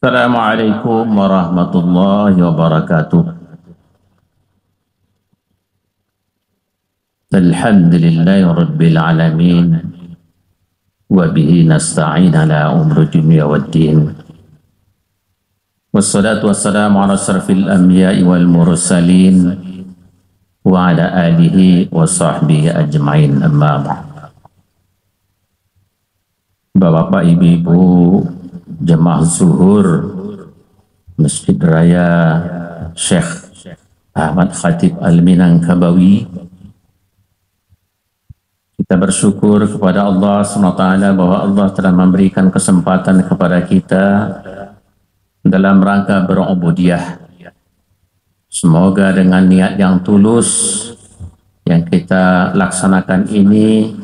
Assalamualaikum warahmatullahi wabarakatuh. Alhamdulillahi rabbil alamin. Wa bihi nasta'in ala umri dunya waddin. Wassalatu wassalamu ala asrafil anbiya'i wal mursalin wa ala alihi wa sahbihi ajmain, amma ba'd. Bapak-bapak, ibu-ibu, jemaah zuhur Masjid Raya Syekh Ahmad Khatib Al-Minangkabawi, kita bersyukur kepada Allah SWT bahwa Allah telah memberikan kesempatan kepada kita dalam rangka berubudiyah. Semoga dengan niat yang tulus yang kita laksanakan ini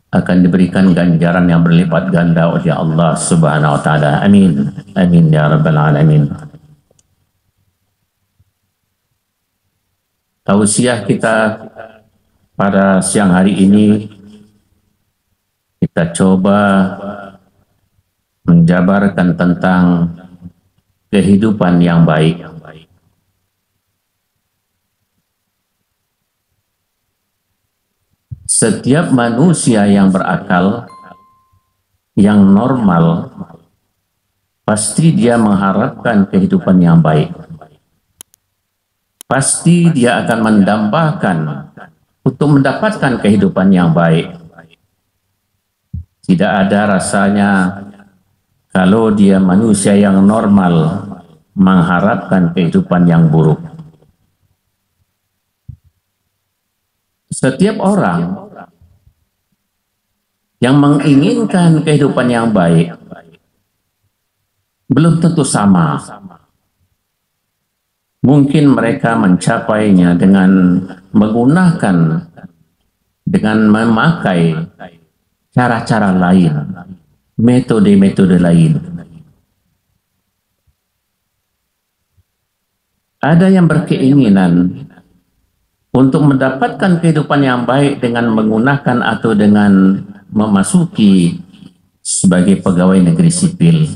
akan diberikan ganjaran yang berlipat ganda oleh Allah Subhanahu wa taala. Amin. Amin ya rabbal alamin. Tausiah kita pada siang hari ini, kita coba menjabarkan tentang kehidupan yang baik. Setiap manusia yang berakal, yang normal, pasti dia mengharapkan kehidupan yang baik. Pasti dia akan mendambakan untuk mendapatkan kehidupan yang baik. Tidak ada rasanya kalau dia manusia yang normal mengharapkan kehidupan yang buruk. Setiap orang yang menginginkan kehidupan yang baik belum tentu sama. Mungkin mereka mencapainya dengan menggunakan, dengan memakai cara-cara lain, metode-metode lain. Ada yang berkeinginan untuk mendapatkan kehidupan yang baik dengan menggunakan atau dengan memasuki sebagai pegawai negeri sipil.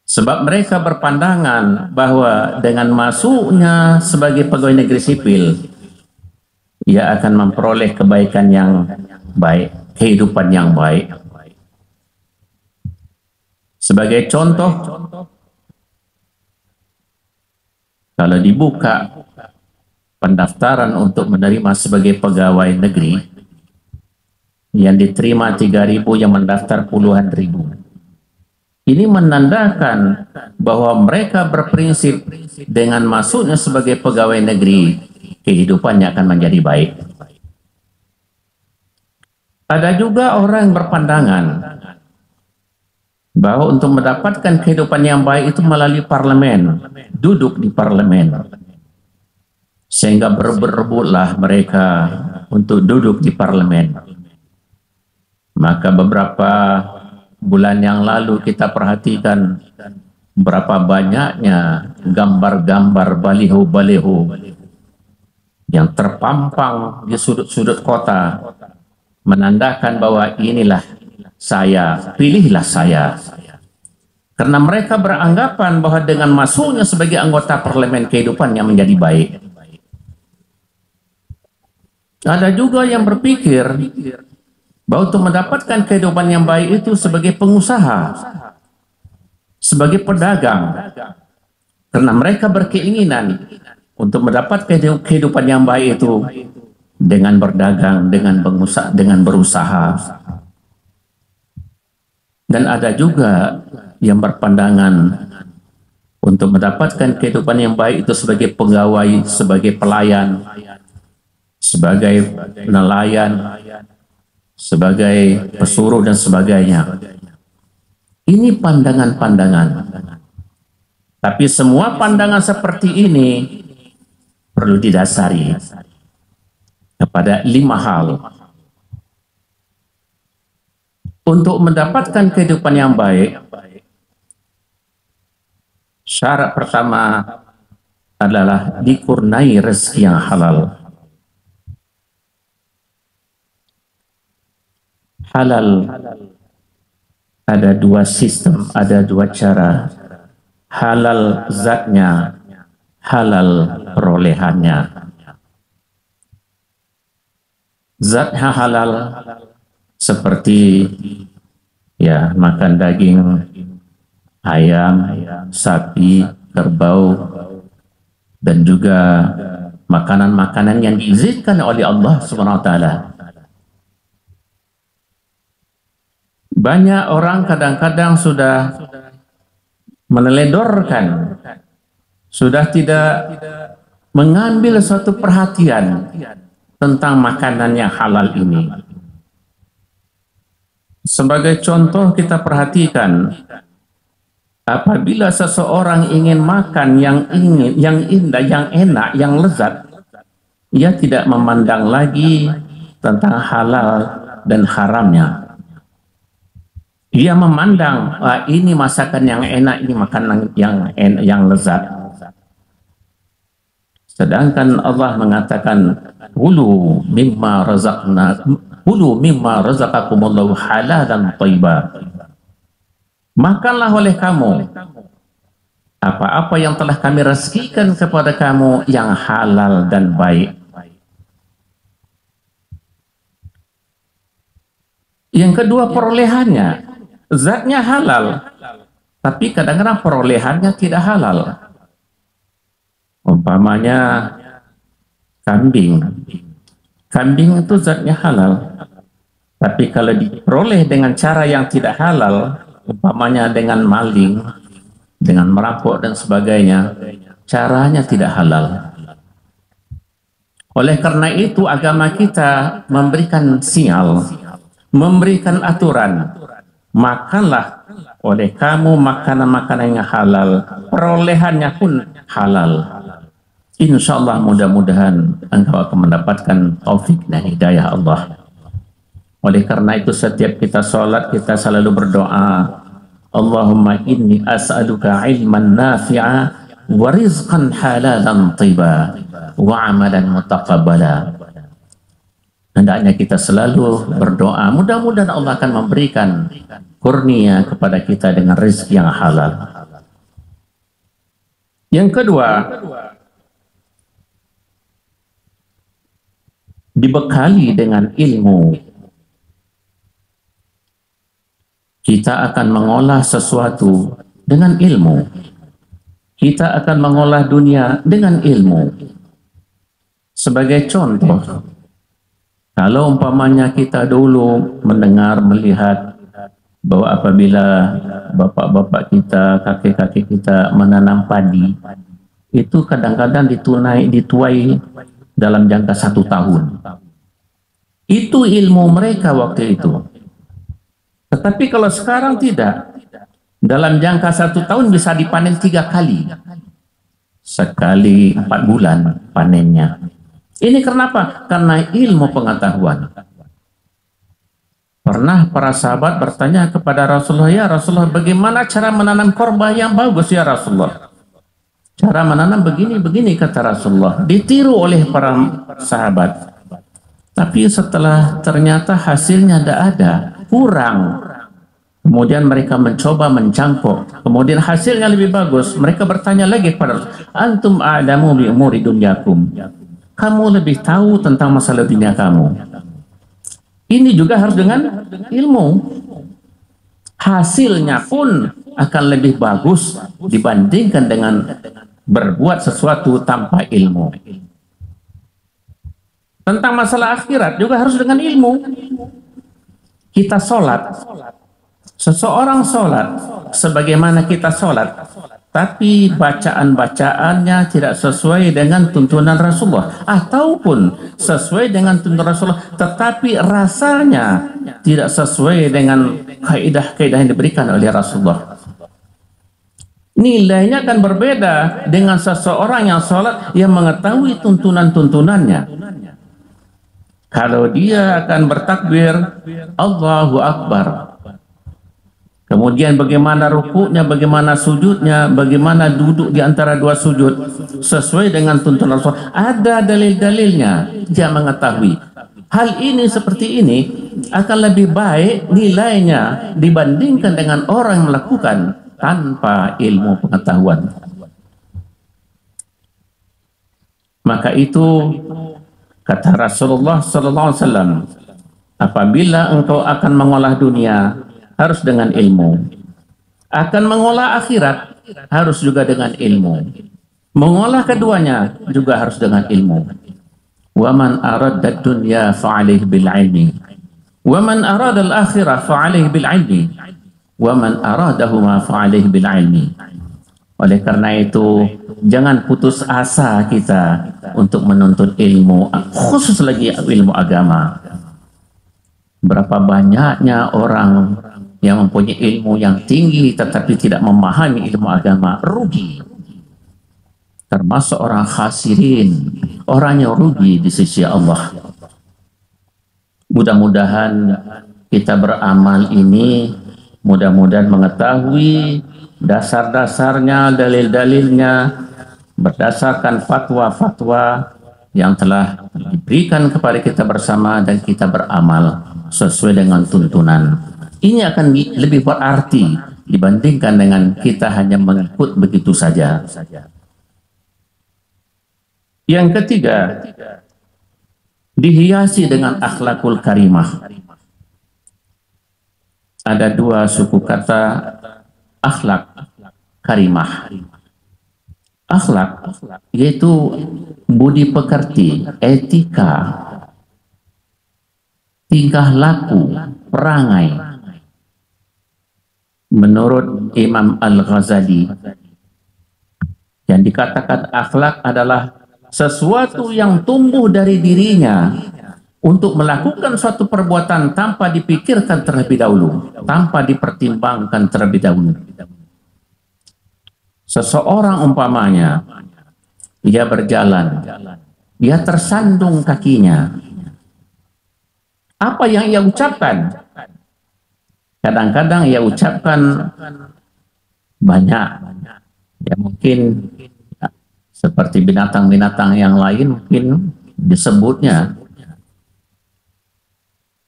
Sebab mereka berpandangan bahwa dengan masuknya sebagai pegawai negeri sipil, ia akan memperoleh kebaikan yang baik, kehidupan yang baik. Sebagai contoh, kalau dibuka pendaftaran untuk menerima sebagai pegawai negeri, yang diterima 3.000, yang mendaftar puluhan ribu. Ini menandakan bahwa mereka berprinsip dengan masuknya sebagai pegawai negeri, kehidupannya akan menjadi baik. Ada juga orang yang berpandangan bahwa untuk mendapatkan kehidupan yang baik itu melalui parlemen, duduk di parlemen. Sehingga berebutlah mereka untuk duduk di parlemen. Maka beberapa bulan yang lalu kita perhatikan berapa banyaknya gambar-gambar baliho-baliho yang terpampang di sudut-sudut kota, menandakan bahwa inilah saya, pilihlah saya. Karena mereka beranggapan bahwa dengan masuknya sebagai anggota parlemen kehidupannya menjadi baik. Ada juga yang berpikir bahwa untuk mendapatkan kehidupan yang baik itu sebagai pengusaha, sebagai pedagang. Karena mereka berkeinginan untuk mendapat kehidupan yang baik itu dengan berdagang, dengan pengusaha, dengan berusaha. Dan ada juga yang berpandangan untuk mendapatkan kehidupan yang baik itu sebagai pegawai, sebagai pelayan, sebagai nelayan, sebagai pesuruh dan sebagainya. Ini pandangan-pandangan. Tapi semua pandangan seperti ini perlu didasari kepada 5 hal. Untuk mendapatkan kehidupan yang baik, syarat pertama adalah dikurniai rezeki yang halal. Halal ada dua sistem, ada dua cara. Halal zatnya, halal perolehannya. Zatnya halal seperti ya makan daging ayam, sapi, kerbau, dan juga makanan-makanan yang diizinkan oleh Allah SWT. Banyak orang kadang-kadang sudah meneledorkan, sudah tidak mengambil suatu perhatian tentang makanan yang halal ini. Sebagai contoh kita perhatikan, apabila seseorang ingin makan yang indah, yang enak, yang lezat, ia tidak memandang lagi tentang halal dan haramnya. Ia memandang, ini masakan yang enak, ini makanan yang lezat. Sedangkan Allah mengatakan, "Kulu mimma razaqakumullahu halalan thayyiba." Makanlah oleh kamu apa-apa yang telah kami rezekikan kepada kamu yang halal dan baik. Yang kedua, perolehannya. Zatnya halal, tapi kadang-kadang perolehannya tidak halal. Umpamanya kambing. Kambing itu zatnya halal, tapi kalau diperoleh dengan cara yang tidak halal, umpamanya dengan maling, dengan merampok dan sebagainya, caranya tidak halal. Oleh karena itu agama kita memberikan sinyal, memberikan aturan. Makanlah oleh kamu makanan-makanan yang halal, perolehannya pun halal. Insya Allah mudah-mudahan engkau akan mendapatkan taufik dan hidayah Allah. Oleh karena itu setiap kita sholat kita selalu berdoa, Allahumma inni as'aluka ilman nafi'a wa rizqan halalan thayyiba wa amalan mutaqabbala. Hendaknya kita selalu berdoa, mudah-mudahan Allah akan memberikan kurnia kepada kita dengan rezeki yang halal. Yang kedua, dibekali dengan ilmu. Kita akan mengolah sesuatu dengan ilmu. Kita akan mengolah dunia dengan ilmu. Sebagai contoh, kalau umpamanya kita dulu mendengar, melihat bahwa apabila bapak-bapak kita, kakek-kakek kita menanam padi, itu kadang-kadang dituai dalam jangka 1 tahun. Itu ilmu mereka waktu itu. Tetapi kalau sekarang tidak, dalam jangka 1 tahun bisa dipanen 3 kali. Sekali 4 bulan panennya. Ini kenapa? Karena ilmu pengetahuan. Pernah para sahabat bertanya kepada Rasulullah, "Ya Rasulullah, bagaimana cara menanam korma yang bagus ya Rasulullah?" Cara menanam begini kata Rasulullah. Ditiru oleh para sahabat. Tapi setelah ternyata hasilnya tidak ada, kurang. Kemudian mereka mencoba mencangkok. Kemudian hasilnya lebih bagus. Mereka bertanya lagi kepada Rasulullah, "Antum a'lamu bi umuri dunyakum." Kamu lebih tahu tentang masalah dunia kamu. Ini juga harus dengan ilmu. Hasilnya pun akan lebih bagus dibandingkan dengan berbuat sesuatu tanpa ilmu. Tentang masalah akhirat juga harus dengan ilmu. Kita sholat. Seseorang sholat sebagaimana kita sholat, tapi bacaan-bacaannya tidak sesuai dengan tuntunan Rasulullah, ataupun sesuai dengan tuntunan Rasulullah tetapi rasanya tidak sesuai dengan kaidah-kaidah yang diberikan oleh Rasulullah. Nilainya akan berbeda dengan seseorang yang sholat yang mengetahui tuntunan-tuntunannya. Kalau dia akan bertakbir Allahu Akbar, kemudian bagaimana rukuknya, bagaimana sujudnya, bagaimana duduk di antara 2 sujud sesuai dengan tuntunan Rasul. Ada dalil-dalilnya, dia mengetahui. hal ini seperti ini akan lebih baik nilainya dibandingkan dengan orang yang melakukan tanpa ilmu pengetahuan. Maka itu kata Rasulullah sallallahu alaihi wasallam, apabila engkau akan mengolah dunia harus dengan ilmu, akan mengolah akhirat harus juga dengan ilmu, mengolah keduanya juga harus dengan ilmu. Wa man arada ad-dunya fa'alaihi bil ilmi, wa man arada al-akhirah fa'alaihi bil ilmi, wa man aradahuma fa'alaihi bil ilmi. Oleh karena itu, jangan putus asa kita untuk menuntut ilmu, khusus lagi ilmu agama. Berapa banyaknya orang yang mempunyai ilmu yang tinggi tetapi tidak memahami ilmu agama, rugi. Termasuk orang khasirin, orang yang rugi di sisi Allah. Mudah-mudahan kita beramal ini, mudah-mudahan mengetahui dasar-dasarnya, dalil-dalilnya, berdasarkan fatwa-fatwa yang telah diberikan kepada kita bersama, dan kita beramal sesuai dengan tuntunan. Ini akan lebih berarti dibandingkan dengan kita hanya mengikut begitu saja. Yang ketiga, dihiasi dengan akhlakul karimah. Ada dua suku kata akhlak karimah. Akhlak yaitu budi pekerti, etika, tingkah laku, perangai. Menurut Imam Al-Ghazali, yang dikatakan akhlak adalah sesuatu yang tumbuh dari dirinya untuk melakukan suatu perbuatan tanpa dipikirkan terlebih dahulu, tanpa dipertimbangkan terlebih dahulu. Seseorang umpamanya, dia berjalan, dia tersandung kakinya. Apa yang ia ucapkan? Kadang-kadang ia ucapkan banyak. Ya mungkin seperti binatang-binatang yang lain mungkin disebutnya.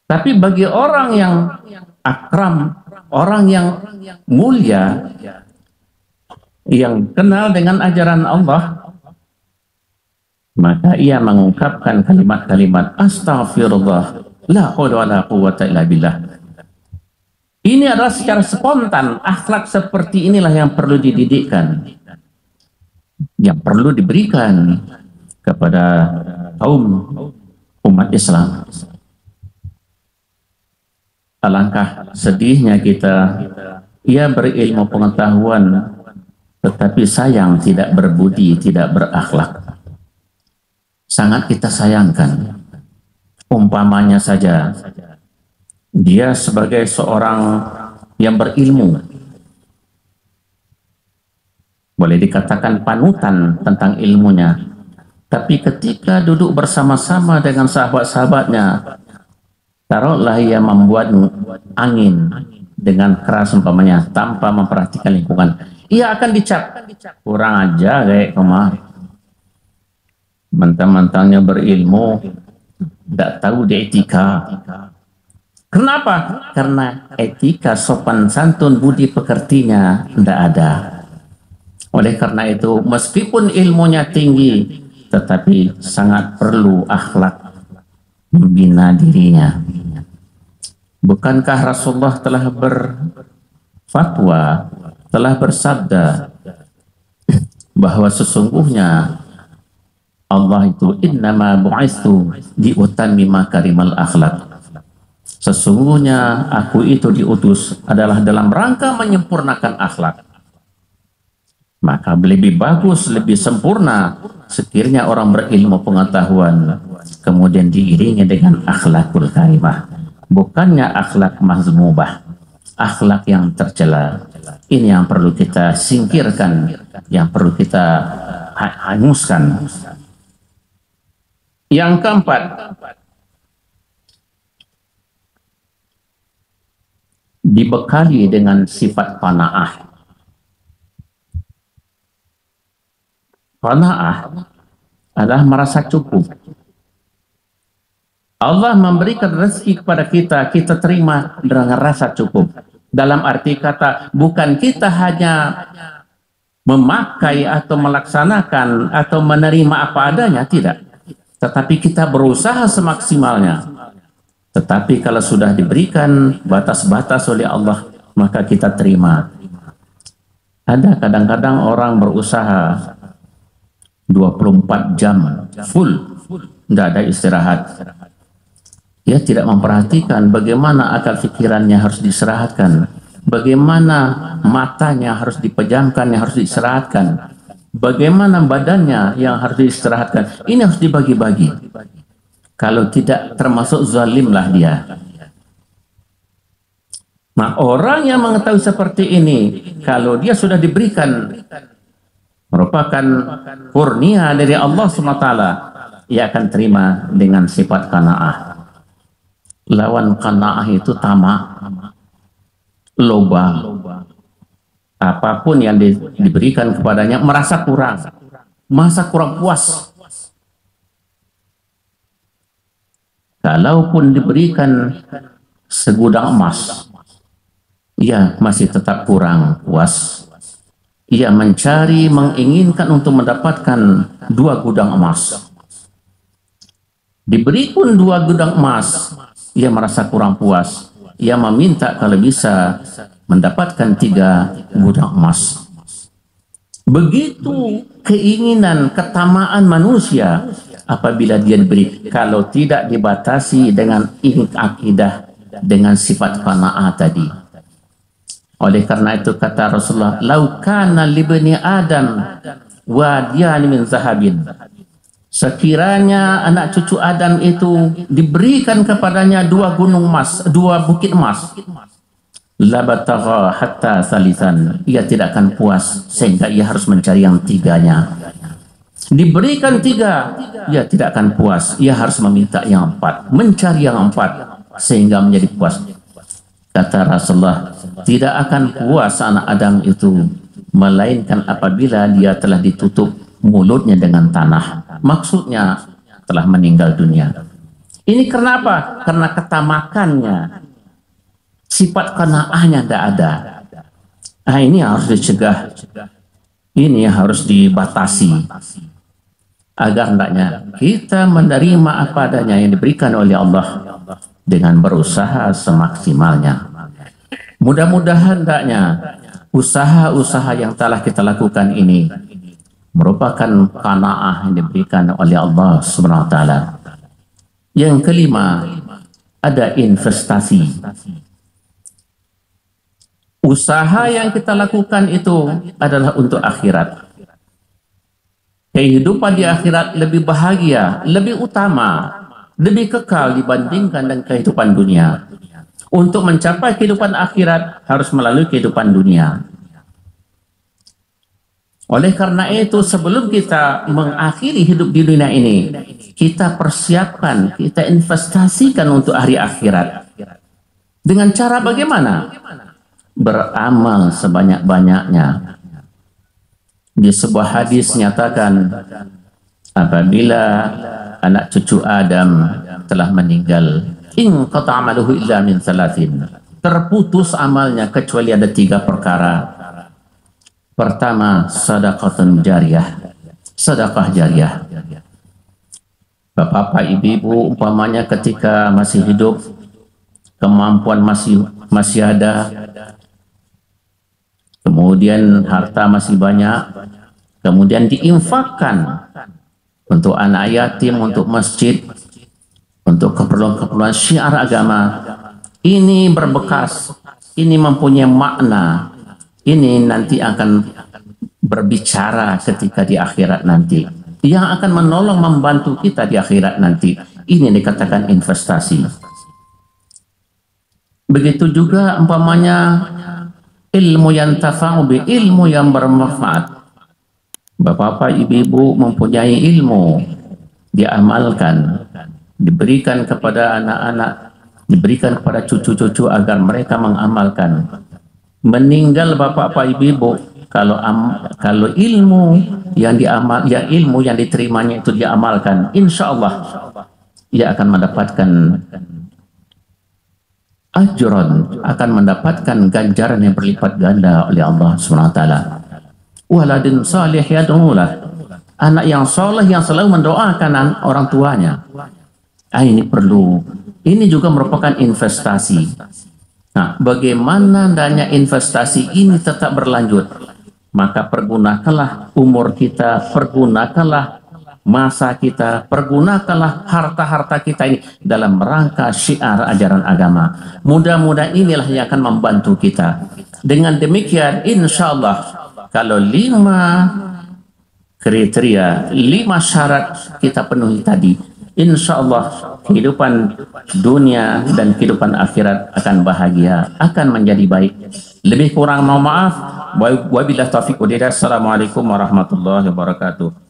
Tapi bagi orang yang akram, orang yang mulia, yang kenal dengan ajaran Allah, maka ia mengungkapkan kalimat-kalimat astaghfirullah, la haula wala quwwata illa billah. Ini adalah secara spontan. Akhlak seperti inilah yang perlu dididikkan, yang perlu diberikan kepada kaum umat Islam. Alangkah sedihnya kita, ia berilmu pengetahuan tetapi sayang tidak berbudi, tidak berakhlak. Sangat kita sayangkan. Umpamanya saja, dia sebagai seorang yang berilmu, boleh dikatakan panutan tentang ilmunya, tapi ketika duduk bersama-sama dengan sahabat-sahabatnya, taruhlah ia membuat angin dengan keras umpamanya tanpa memperhatikan lingkungan, ia akan dicap, kurang aja kayak kemarin, mentang-mentangnya berilmu tidak tahu di etika. Kenapa? Karena etika, sopan santun, budi pekertinya tidak ada. Oleh karena itu, meskipun ilmunya tinggi, tetapi sangat perlu akhlak membina dirinya. Bukankah Rasulullah telah berfatwa, telah bersabda bahwa sesungguhnya Allah itu innama bu'itsu liutammima karimal akhlak. Sesungguhnya aku itu diutus adalah dalam rangka menyempurnakan akhlak. Maka lebih bagus, lebih sempurna sekiranya orang berilmu pengetahuan kemudian diiringi dengan akhlakul karimah, bukannya akhlak mazmubah, akhlak yang tercela. Ini yang perlu kita singkirkan, yang perlu kita hanguskan. Yang keempat, dibekali dengan sifat qanaah. Qanaah adalah merasa cukup. Allah memberikan rezeki kepada kita, kita terima dengan rasa cukup. Dalam arti kata, bukan kita hanya memakai atau melaksanakan atau menerima apa adanya, tidak. Tetapi kita berusaha semaksimalnya. Tetapi kalau sudah diberikan batas-batas oleh Allah, maka kita terima. Ada kadang-kadang orang berusaha 24 jam full, tidak ada istirahat. Dia tidak memperhatikan bagaimana akal pikirannya harus diistirahatkan, bagaimana matanya harus dipejamkan, yang harus diistirahatkan, bagaimana badannya yang harus diistirahatkan. Ini harus dibagi-bagi. Kalau tidak, termasuk zalimlah dia. Nah, orang yang mengetahui seperti ini, kalau dia sudah diberikan merupakan kurnia dari Allah SWT, ia akan terima dengan sifat qanaah. Lawan qanaah itu tamak, loba. Apapun yang diberikan kepadanya merasa kurang puas. Kalaupun diberikan segudang emas, ia masih tetap kurang puas. Ia mencari, menginginkan untuk mendapatkan 2 gudang emas. Diberi pun 2 gudang emas, ia merasa kurang puas. Ia meminta kalau bisa mendapatkan 3 gudang emas. Begitu keinginan, ketamaan manusia apabila dia diberi, kalau tidak dibatasi dengan akidah, dengan sifat qanaah tadi. Oleh karena itu kata Rasulullah, "Lau kana libni Adam wadiyan min zahabin." Sekiranya anak cucu Adam itu diberikan kepadanya 2 gunung emas, 2 bukit emas, labatagha hatta salisan, ia tidak akan puas sehingga ia harus mencari yang 3-nya. Diberikan 3, ia tidak akan puas, ia harus meminta yang 4, mencari yang 4 sehingga menjadi puas. Kata Rasulullah, tidak akan puas anak Adam itu melainkan apabila dia telah ditutup mulutnya dengan tanah. Maksudnya telah meninggal dunia. Ini kenapa? Karena ketamakannya, sifat qanaahnya tidak ada. Nah, ini harus dicegah. Ini harus dibatasi agar hendaknya kita menerima apa adanya yang diberikan oleh Allah dengan berusaha semaksimalnya. Mudah-mudahan hendaknya usaha-usaha yang telah kita lakukan ini merupakan qanaah yang diberikan oleh Allah Subhanahu wa taala. Yang kelima, ada investasi. Usaha yang kita lakukan itu adalah untuk akhirat. Kehidupan di akhirat lebih bahagia, lebih utama, lebih kekal dibandingkan dengan kehidupan dunia. Untuk mencapai kehidupan akhirat harus melalui kehidupan dunia. Oleh karena itu, sebelum kita mengakhiri hidup di dunia ini, kita persiapkan, kita investasikan untuk hari akhirat. Dengan cara bagaimana? Beramal sebanyak-banyaknya. Di sebuah hadis nyatakan, apabila anak cucu Adam telah meninggal, in qata amaluhu illa min salatin, terputus amalnya kecuali ada 3 perkara. Pertama, sedekah jariyah, sedekah jariyah. Bapak-bapak, ibu-ibu, umpamanya ketika masih hidup, kemampuan masih ada, kemudian harta masih banyak, kemudian diinfakkan untuk anak yatim, untuk masjid, untuk keperluan-keperluan syiar agama. Ini berbekas, ini mempunyai makna, ini nanti akan berbicara ketika di akhirat nanti, yang akan menolong, membantu kita di akhirat nanti. Ini dikatakan investasi. Begitu juga umpamanya ilmu yang tafa'u bi, ilmu yang bermanfaat. Bapak-bapak, ibu-ibu mempunyai ilmu, diamalkan, diberikan kepada anak-anak, diberikan kepada cucu-cucu agar mereka mengamalkan. Meninggal bapak-bapak, ibu-ibu, kalau ilmu yang ilmu yang diterimanya itu diamalkan, insya Allah ia akan mendapatkan ajron, akan mendapatkan ganjaran yang berlipat ganda oleh Allah SWT. Waladin salih yad'ulah, anak yang soleh yang selalu mendoakan orang tuanya. Ini perlu, ini juga merupakan investasi. Nah, bagaimana hendaknya investasi ini tetap berlanjut? Maka pergunakanlah umur kita, pergunakanlah masa kita, pergunakanlah harta-harta kita ini dalam rangka syiar ajaran agama. Mudah-mudahan inilah yang akan membantu kita. Dengan demikian, insya Allah, kalau 5 kriteria, 5 syarat kita penuhi tadi, insya Allah kehidupan dunia dan kehidupan akhirat akan bahagia, akan menjadi baik. Lebih kurang mohon maaf. Wabillahi taufiq wal hidayah. Assalamualaikum warahmatullahi wabarakatuh.